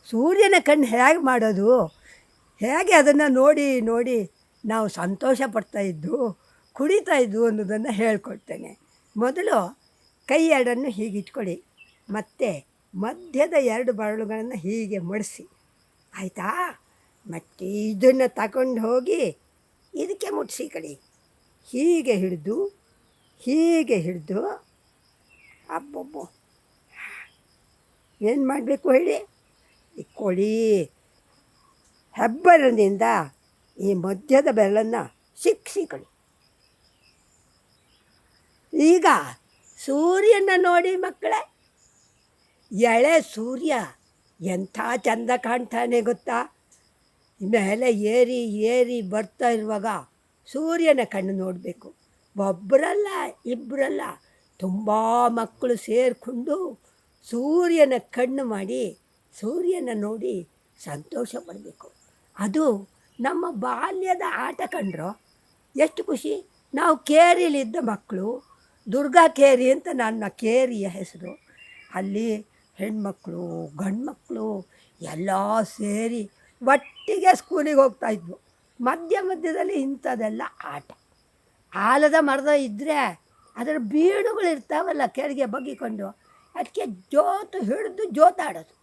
ಸೂರ್ಯನ ಕಣ್ಣು ಹೇಗೆ ಮಾಡೋದು, ಹೇಗೆ ಅದನ್ನು ನೋಡಿ ನೋಡಿ ನಾವು ಸಂತೋಷ ಪಡ್ತಾಯಿದ್ದು ಕುಡಿತಾಯಿದ್ದು ಅನ್ನೋದನ್ನು ಹೇಳ್ಕೊಡ್ತೇನೆ. ಮೊದಲು ಕೈ ಎರಡನ್ನು ಹೀಗೆ ಇಟ್ಕೊಳ್ಳಿ, ಮತ್ತು ಮಧ್ಯದ 2 ಬೆರಳುಗಳನ್ನು ಹೀಗೆ ಮಡಿಸಿ, ಆಯಿತಾ? ಮತ್ತು ಇದನ್ನು ತಗೊಂಡು ಹೋಗಿ ಇದಕ್ಕೆ ಮುಟ್ಟಿಸಿ ಕಡಿ, ಹೀಗೆ ಹಿಡಿದು ಅಬ್ಬೊಬ್ಬೊ ಏನು ಮಾಡಬೇಕು ಹೇಳಿ, ಇಕ್ಕೊಳ್ಳಿ. ಹೆಬ್ಬೆರಳಿನಿಂದ ಈ ಮಧ್ಯದ ಬೆರಳನ್ನು ಸಿಕ್ಕಿಕೊಳ್ಳಿ. ಈಗ ಸೂರ್ಯನ ನೋಡಿ ಮಕ್ಕಳೇ, ಎಳೆ ಸೂರ್ಯ ಎಂಥ ಚಂದ ಕಾಣ್ತಾನೆ ಗೊತ್ತಾ? ಮೇಲೆ ಏರಿ ಏರಿ ಬರ್ತಾ ಇರುವಾಗ ಸೂರ್ಯನ ಕಣ್ಣು ನೋಡಬೇಕು. ಒಬ್ಬರಲ್ಲ ಇಬ್ಬರಲ್ಲ, ತುಂಬ ಮಕ್ಕಳು ಸೇರಿಕೊಂಡು ಸೂರ್ಯನ ಕಣ್ಣು ಮಾಡಿ ಸೂರ್ಯನ ನೋಡಿ ಸಂತೋಷ ಪಡಬೇಕು. ಅದು ನಮ್ಮ ಬಾಲ್ಯದ ಆಟ ಕಂಡ್ರೋ, ಎಷ್ಟು ಖುಷಿ. ನಾವು ಕೇರಿಲಿದ್ದ ಮಕ್ಕಳು, ದುರ್ಗಾ ಕೇರಿ ಅಂತ ನನ್ನ ಕೇರಿಯ ಹೆಸರು. ಅಲ್ಲಿ ಹೆಣ್ಮಕ್ಳು ಗಂಡು ಮಕ್ಕಳು ಎಲ್ಲ ಸೇರಿ ಒಟ್ಟಿಗೆ ಸ್ಕೂಲಿಗೆ ಹೋಗ್ತಾಯಿದ್ವು. ಮಧ್ಯದಲ್ಲಿ ಇಂಥದ್ದೆಲ್ಲ ಆಟ. ಆಲದ ಮರದ ಇದ್ದರೆ ಅದರ ಬೀಡುಗಳಿರ್ತಾವಲ್ಲ ಕೆಳಗೆ ಬಗ್ಗಿಕೊಂಡು, ಅದಕ್ಕೆ ಜೋತು ಹಿಡಿದು ಜೋತಾಡೋದು.